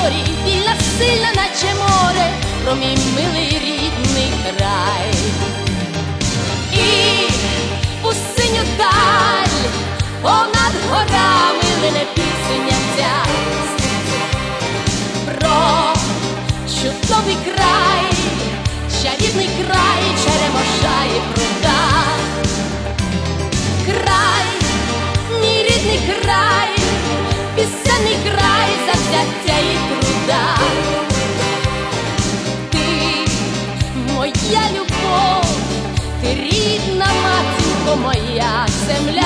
зорі, вільна, сильна, наче море, про мій милий рідний край. І у синю даль понад горами лине пісня ця про чудовий край, чарівний край Черемоша і пруда. Край, мій рідний край, пісенний край завзяття і труда. Ти моя любов, ти рідна матінко моя земля.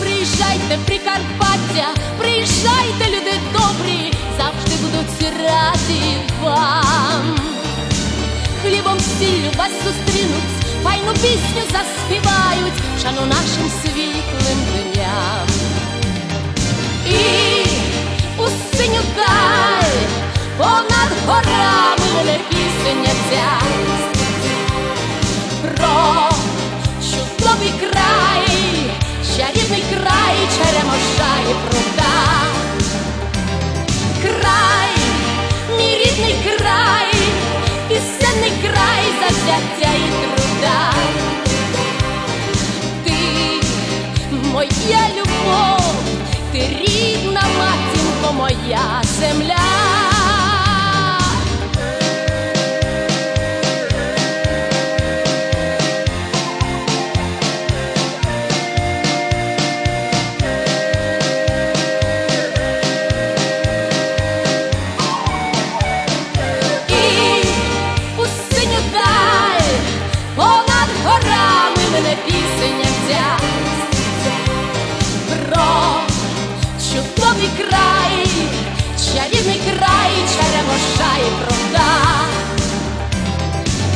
Приїжджайте, Прикарпаття, приїжджайте, люди добрі, завжди будуть раді вам. Хлібом, сіллю вас зустрінуть, файну пісню заспівають, шану нашим світлим дням. І у синю даль понад горами лине пісня ця про чудовий край, чарівний край Черемоша і пруда. Край, мій рідний край, пісенний край завзяття і труда. Ти моя любов, ти рідна матінко моя земля. Пісня ця про чудовий край, чарівний край Черемоша і пруда.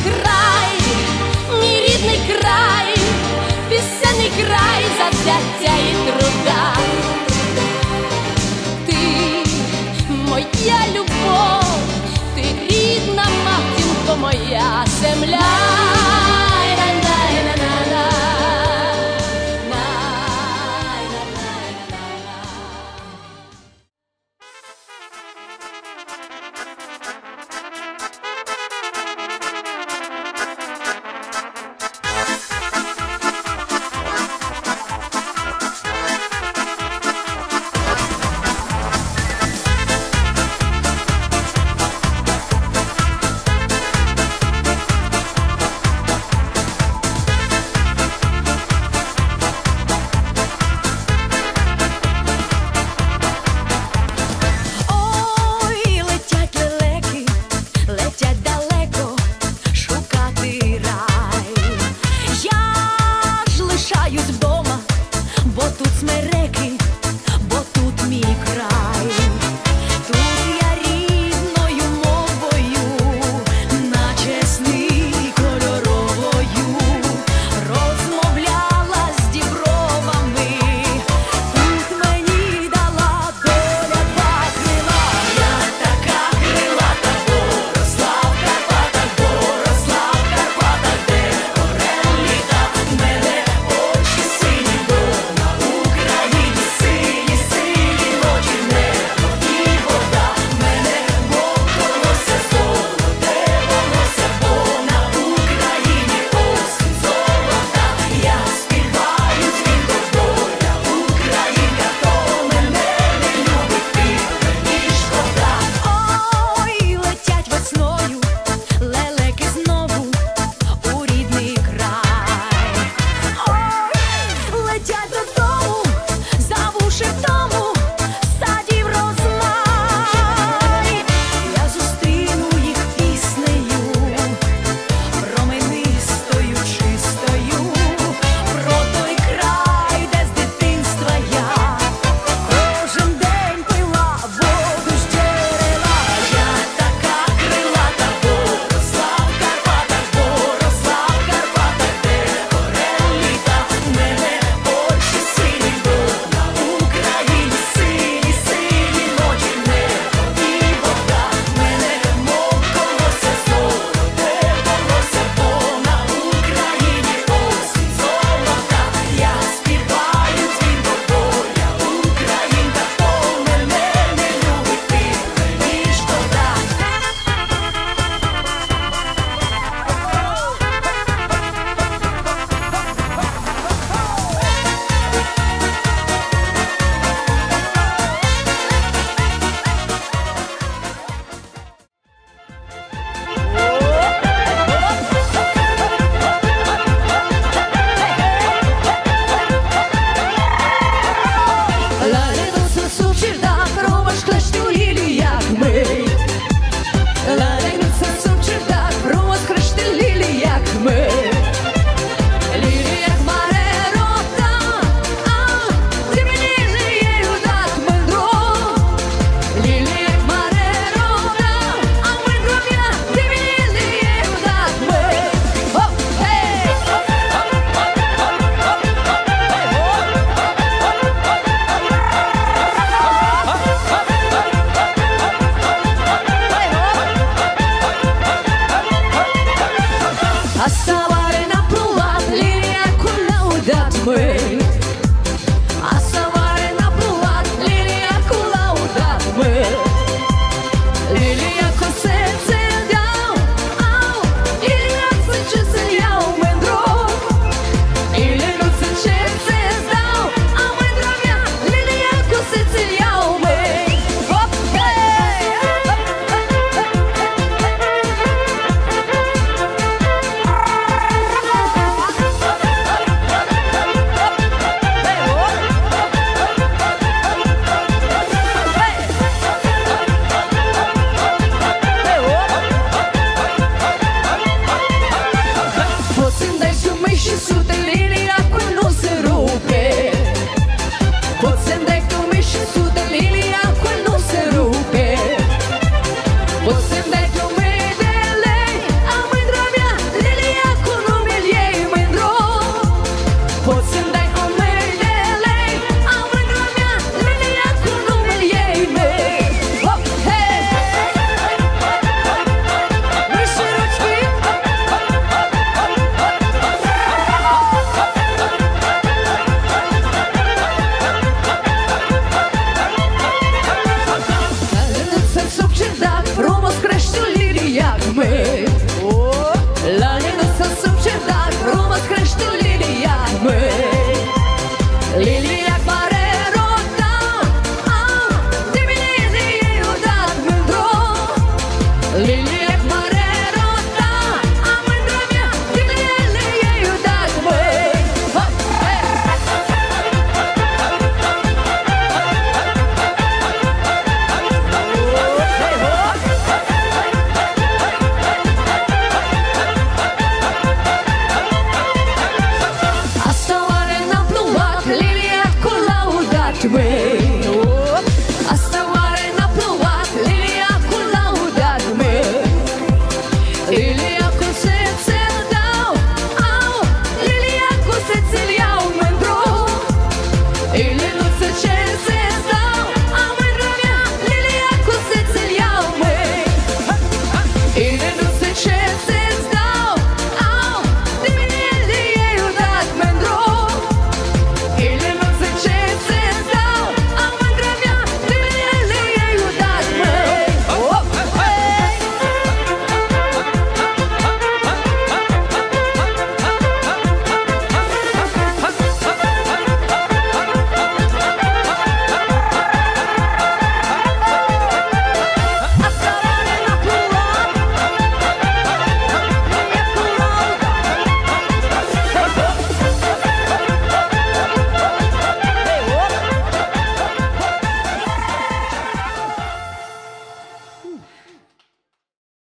Край, мій рідний край, пісенний край завзяття і труда. Ти моя любов,